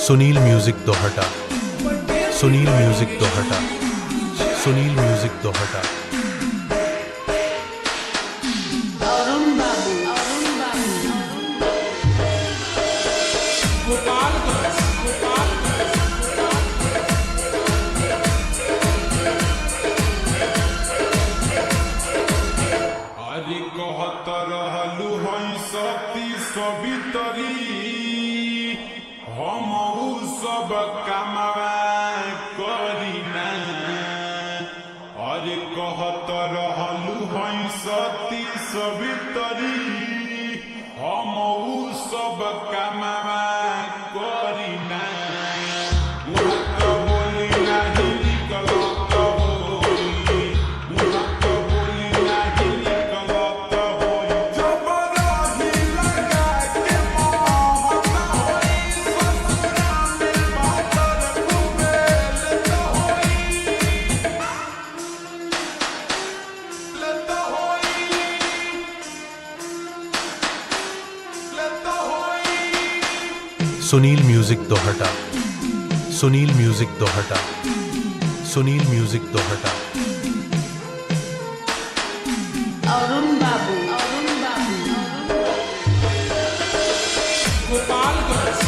Sunil music तो हटा, Sunil music तो हटा, सुनील म्यूजिक तो हटा। अरे कहत रहलू हई सती सवितरी हम सब कामवा करीना। अरे कहत रहलू हई सती सवितरी हम सब कामवा करीना। सुनील म्यूजिक तो हटा, सुनील म्यूजिक तो हटा, सुनील म्यूजिक तो हटा। अरुण बाबू, अरुण बाबू, गोपालगंज,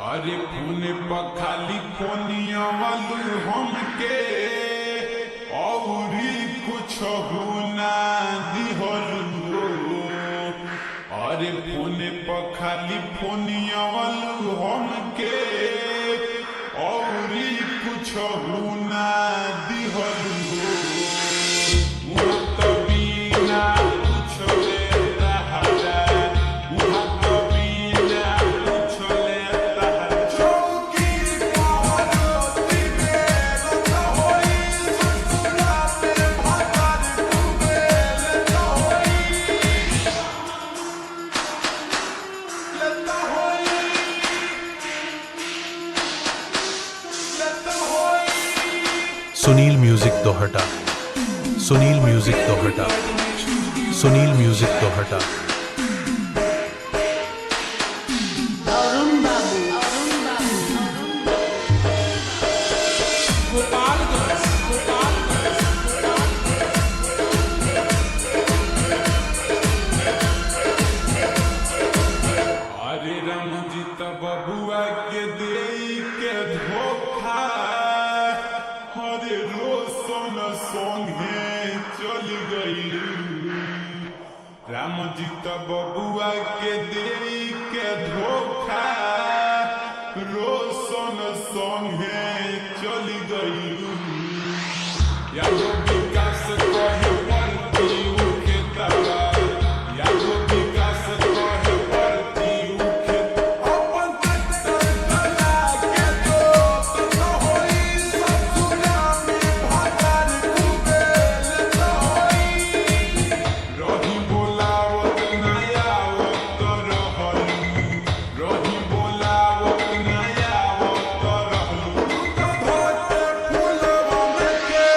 अरे पुणे पखाली कोनिया वालू हमके औरी कुछ होना दिहलू। अरे पुणे पखाली फोनिया वालू हमके औरी कुछ होना दिहलू। सुनील म्यूजिक तो हटा, सुनील म्यूजिक तो हटा, सुनील म्यूजिक तो हटा। अरुण बाबू, अरुण बाबू, गोपालगंज, अरे रमजीत बबुआ के देई के धोखा हरे रोशन संगे चल गई। रामजीत बबुआ के देई के धोखा रोशन संगे चल गई। यादो विकास कहे पड़ती उखे तबा, यादो विकास कहे पड़ती उखे अपन तख्तर चला के दो तो होई ससुरा में भागर कुबेल तो होई। रही बोलावत नयावत रहलू, रही बोलावत नयावत रहलू। तू तो धोते फूलवा में के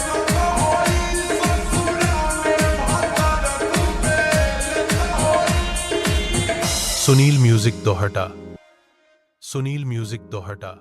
तो होई ससुरा में भागर कुबेल तो होई। सुनील म्यूजिक तो हटा, सुनील म्यूजिक तो हटा।